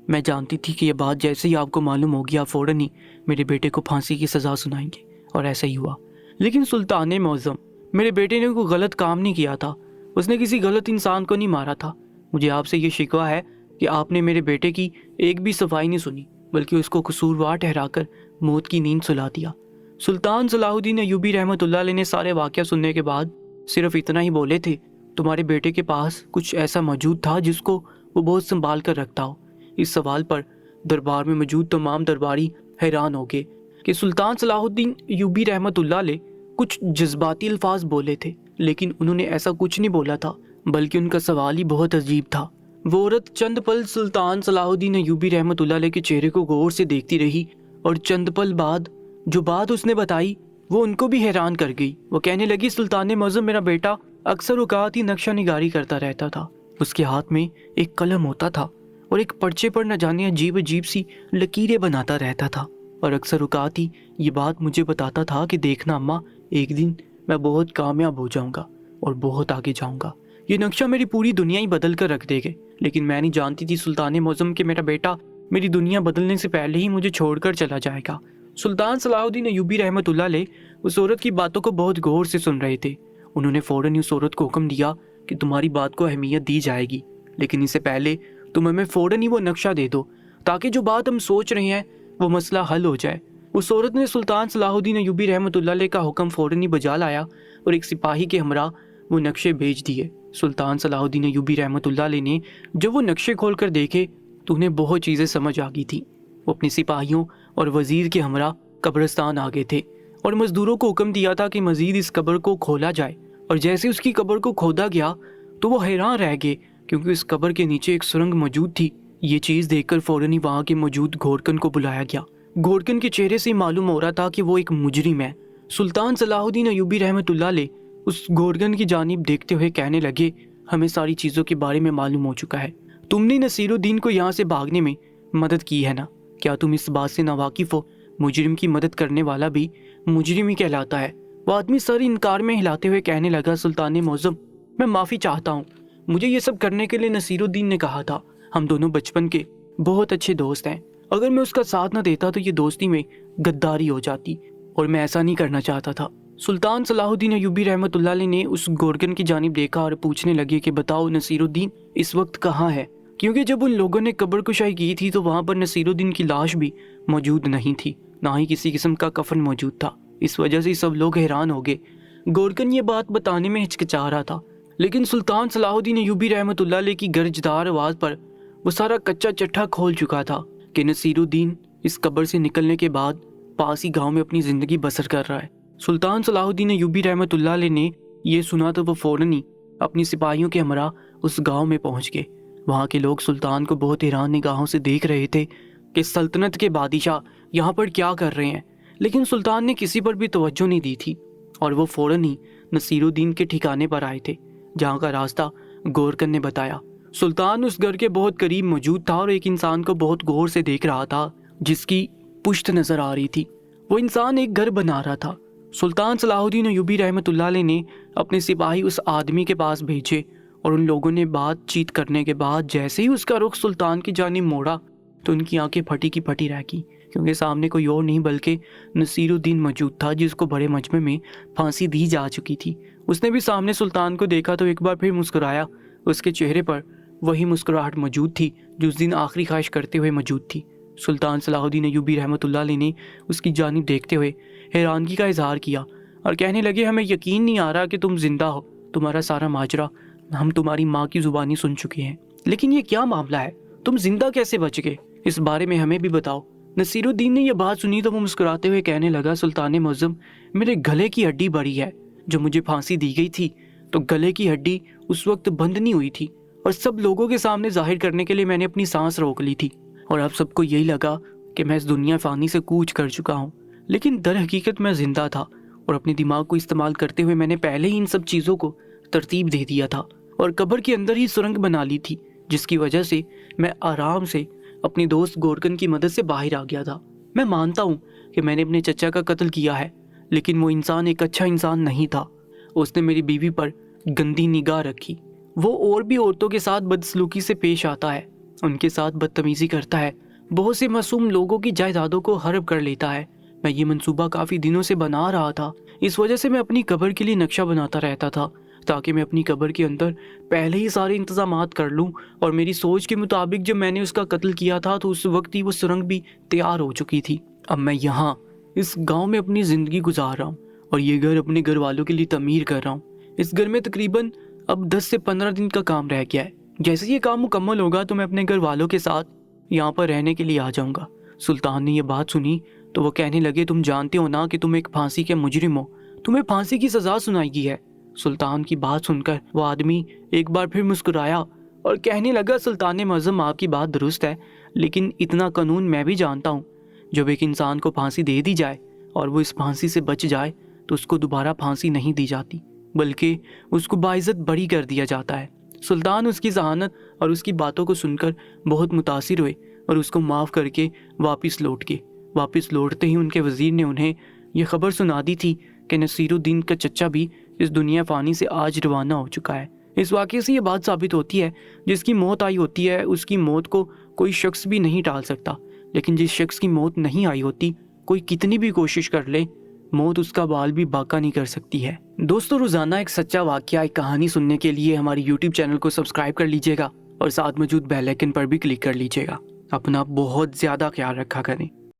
میں جانتی تھی کہ یہ بات جیسے ہی آپ کو معلوم ہوگی آپ فوراً ہی میرے بیٹے کو پھانسی کی سزا سنائیں گے، اور ایسا ہی ہوا۔ لیکن سلطان معظم، میرے بیٹے نے کوئی غلط کام نہیں کیا تھا، اس نے کسی غلط انسان کو نہیں مارا تھا۔ مجھے آپ سے یہ شکوہ ہے کہ آپ نے میرے بیٹے کی ایک بھی صفائی نہیں سنی، بلکہ اس کو قصوروار ٹھہرا کر موت کی نیند سلا دیا۔ سلطان صلاح الدین ایوبی رحمۃ اللہ علیہ نے سارے واقعہ سننے کے بعد صرف اتنا ہی بولے تھے، تمہارے بیٹے کے پاس کچھ ایسا موجود تھا جس کو وہ بہت سنبھال کر رکھتا ہو۔ اس سوال پر دربار میں موجود تمام درباری حیران ہو گئے کہ سلطان صلاح الدین ایوبی رحمۃ اللہ علیہ کچھ جذباتی الفاظ بولے تھے، لیکن انہوں نے ایسا کچھ نہیں بولا تھا، بلکہ ان کا سوال ہی بہت عجیب تھا۔ وہ عورت چند پل سلطان صلاح الدین ایوبی رحمۃ اللہ علیہ کے چہرے کو غور سے دیکھتی رہی اور چند پل بعد جو بات اس نے بتائی وہ ان کو بھی حیران کر گئی۔ وہ کہنے لگی، سلطان معظم، میرا بیٹا اکثر اوقات ہی نقشہ نگاری کرتا رہتا تھا، اس کے ہاتھ میں ایک قلم ہوتا تھا اور ایک پرچے پر نہ جانے عجیب سی لکیریں بناتا رہتا تھا، اور اکثر اوقات ہی یہ بات مجھے بتاتا تھا کہ دیکھنا اماں، ایک دن میں بہت کامیاب ہو جاؤں گا اور بہت آگے جاؤں گا، یہ نقشہ میری پوری دنیا ہی بدل کر رکھ دے گے۔ لیکن میں نہیں جانتی تھی سلطان معظم کہ میرا بیٹا میری دنیا بدلنے سے پہلے ہی مجھے چھوڑ کر چلا جائے گا۔ سلطان صلاح الدین ایوبی رحمۃ اللہ علیہ اس عورت کی باتوں کو بہت غور سے سن رہے تھے۔ انہوں نے فوراً اس عورت کو حکم دیا کہ تمہاری بات کو اہمیت دی جائے گی، لیکن اس سے پہلے تم ہمیں فوراً ہی وہ نقشہ دے دو تاکہ جو بات ہم سوچ رہے ہیں وہ مسئلہ حل ہو جائے۔ اس عورت نے سلطان صلاح الدین ایوبی رحمۃ اللہ علیہ کا حکم فوراً ہی بجا لایا اور ایک سپاہی کے ہمراہ وہ نقشے بھیج دیے۔ سلطان صلاح الدین ایوبی رحمۃ اللہ علیہ نے جب وہ نقشے کھول کر دیکھے تو انہیں بہت چیزیں سمجھ آ گئی تھیں۔ وہ اپنے سپاہیوں اور وزیر کے ہمراہ قبرستان آ گئے تھے اور مزدوروں کو حکم دیا تھا کہ مزید اس قبر کو کھولا جائے، اور جیسے اس کی قبر کو کھودا گیا تو وہ حیران رہ گئے کیونکہ اس قبر کے نیچے ایک سرنگ موجود تھی۔ یہ چیز دیکھ کر فوراً ہی وہاں کے موجود گھورکن کو بلایا گیا۔ گھورکن کے چہرے سے معلوم ہو رہا تھا کہ وہ ایک مجرم ہے۔ سلطان صلاح الدین ایوبی رحمۃ اللہ علیہ اس گھورکن کی جانب دیکھتے ہوئے کہنے لگے، ہمیں ساری چیزوں کے بارے میں معلوم ہو چکا ہے، تم نے نصیر الدین کو یہاں سے بھاگنے میں مدد کی ہے نا؟ کیا تم اس بات سے ناواقف ہو؟ مجرم کی مدد کرنے والا بھی مجرم ہی کہلاتا ہے۔ وہ آدمی سر انکار میں ہلاتے ہوئے کہنے لگا، سلطان معظم، میں معافی چاہتا ہوں، مجھے یہ سب کرنے کے لیے نصیر الدین نے کہا تھا۔ ہم دونوں بچپن کے بہت اچھے دوست ہیں، اگر میں اس کا ساتھ نہ دیتا تو یہ دوستی میں غداری ہو جاتی، اور میں ایسا نہیں کرنا چاہتا تھا۔ سلطان صلاح الدین ایوبی رحمۃ اللہ علیہ نے اس گورکن کی جانب دیکھا اور پوچھنے لگے کہ بتاؤ نصیر الدین اس وقت کہاں ہے؟ کیونکہ جب ان لوگوں نے قبر کشائی کی تھی تو وہاں پر نصیر الدین کی لاش بھی موجود نہیں تھی، نہ ہی کسی قسم کا کفن موجود تھا۔ اس وجہ سے سب لوگ حیران ہو گئے۔ گورکن یہ بات بتانے میں ہچکچا رہا تھا، لیکن سلطان صلاح الدین ایوبی رحمۃ اللہ علیہ کی گرجدار آواز پر وہ سارا کچا چٹھا کھول چکا تھا کہ نصیر الدین اس قبر سے نکلنے کے بعد پاس ہی گاؤں میں اپنی زندگی بسر کر رہا ہے۔ سلطان صلاح الدین ایوبی رحمۃ اللہ علیہ نے یہ سنا تو وہ فوراً ہی اپنی سپاہیوں کے ہمراہ اس گاؤں میں پہنچ گئے۔ وہاں کے لوگ سلطان کو بہت حیران نگاہوں سے دیکھ رہے تھے کہ سلطنت کے بادشاہ یہاں پر کیا کر رہے ہیں، لیکن سلطان نے کسی پر بھی توجہ نہیں دی تھی، اور وہ فوراً ہی نصیر الدین کے ٹھکانے پر آئے تھے جہاں کا راستہ گورکن نے بتایا۔ سلطان اس گھر کے بہت قریب موجود تھا اور ایک انسان کو بہت غور سے دیکھ رہا تھا جس کی پشت نظر آ رہی تھی۔ وہ انسان ایک گھر بنا رہا تھا۔ سلطان صلاح الدین ایوبی رحمۃ اللہ علیہ نے اپنے سپاہی اس آدمی کے پاس بھیجے، اور ان لوگوں نے بات چیت کرنے کے بعد جیسے ہی اس کا رخ سلطان کی جانب موڑا تو ان کی آنکھیں پھٹی کی پھٹی رہ گئی، کیونکہ سامنے کوئی اور نہیں بلکہ نصیر الدین موجود تھا، جس کو بڑے مجمع میں پھانسی دی جا چکی تھی۔ اس نے بھی سامنے سلطان کو دیکھا تو ایک بار پھر مسکرایا۔ اس کے چہرے پر وہی مسکراہٹ موجود تھی جو اس دن آخری خواہش کرتے ہوئے موجود تھی۔ سلطان صلاح الدین ایوبی رحمۃ اللہ علیہ نے اس کی جانب دیکھتے ہوئے حیرانگی کا اظہار کیا اور کہنے لگے، ہمیں یقین نہیں آ رہا کہ تم زندہ ہو۔ تمہارا سارا ماجرا ہم تمہاری ماں کی زبانی سن چکے ہیں، لیکن یہ کیا معاملہ ہے؟ تم زندہ کیسے بچ گئے؟ اس بارے میں ہمیں بھی بتاؤ۔ نصیر الدین نے یہ بات سنی تو وہ مسکراتے ہوئے کہنے لگا، سلطان معظم، میرے گلے کی ہڈی بڑی ہے۔ جو مجھے پھانسی دی گئی تھی تو گلے کی ہڈی اس وقت بند نہیں ہوئی تھی، اور سب لوگوں کے سامنے ظاہر کرنے کے لیے میں نے اپنی سانس روک لی تھی، اور اب سب کو یہی لگا کہ میں اس دنیا فانی سے کوچ کر چکا ہوں، لیکن در حقیقت میں زندہ تھا، اور اپنے دماغ کو استعمال کرتے ہوئے میں نے پہلے ہی ان سب چیزوں کو ترتیب دے دیا تھا، اور قبر کے اندر ہی سرنگ بنا لی تھی، جس کی وجہ سے میں آرام سے اپنی دوست گورکن کی مدد سے باہر آ گیا تھا۔ میں مانتا ہوں کہ میں نے اپنے چچا کا قتل کیا ہے، لیکن وہ انسان ایک اچھا انسان نہیں تھا۔ اس نے میری بیوی پر گندی نگاہ رکھی۔ وہ اور بھی عورتوں کے ساتھ بدسلوکی سے پیش آتا ہے، ان کے ساتھ بدتمیزی کرتا ہے، بہت سے معصوم لوگوں کی جائیدادوں کو ہڑپ کر لیتا ہے۔ میں یہ منصوبہ کافی دنوں سے بنا رہا تھا، اس وجہ سے میں اپنی قبر کے لیے نقشہ بناتا رہتا تھا تاکہ میں اپنی قبر کے اندر پہلے ہی سارے انتظامات کر لوں، اور میری سوچ کے مطابق جب میں نے اس کا قتل کیا تھا تو اس وقت ہی وہ سرنگ بھی تیار ہو چکی تھی۔ اب میں یہاں اس گاؤں میں اپنی زندگی گزار رہا ہوں، اور یہ گھر اپنے گھر والوں کے لیے تعمیر کر رہا ہوں۔ اس گھر میں تقریباً اب 10 سے 15 دن کا کام رہ گیا ہے۔ جیسے یہ کام مکمل ہوگا تو میں اپنے گھر والوں کے ساتھ یہاں پر رہنے کے لیے آ جاؤں گا۔ سلطان نے یہ بات سنی تو وہ کہنے لگے، تم جانتے ہو نا کہ تم ایک پھانسی کے مجرم ہو، تمہیں پھانسی کی سزا سنائی گئی ہے۔ سلطان کی بات سن کر وہ آدمی ایک بار پھر مسکرایا اور کہنے لگا، سلطان معظم، آپ کی بات درست ہے، لیکن اتنا قانون میں بھی جانتا ہوں، جب ایک انسان کو پھانسی دے دی جائے اور وہ اس پھانسی سے بچ جائے تو اس کو دوبارہ پھانسی نہیں دی جاتی، بلکہ اس کو باعزت بری کر دیا جاتا ہے۔ سلطان اس کی ذہانت اور اس کی باتوں کو سن کر بہت متاثر ہوئے اور اس کو معاف کر کے واپس لوٹ گئے۔ واپس لوٹتے ہی ان کے وزیر نے انہیں یہ خبر سنا دی تھی کہ نصیر الدین کا چچا بھی اس دنیا فانی سے آج روانہ ہو چکا ہے۔ اس واقعے سے یہ بات ثابت ہوتی ہے، جس کی موت آئی ہوتی ہے اس کی موت کو کوئی شخص بھی نہیں ٹال سکتا، لیکن جس شخص کی موت نہیں آئی ہوتی، کوئی کتنی بھی کوشش کر لے، موت اس کا بال بھی باقا نہیں کر سکتی ہے۔ دوستو، روزانہ ایک سچا واقعہ، ایک کہانی سننے کے لیے ہماری YouTube چینل کو سبسکرائب کر لیجیے گا، اور ساتھ موجود بیل آئیکن پر بھی کلک کر لیجیے گا۔ اپنا بہت زیادہ خیال رکھا کریں۔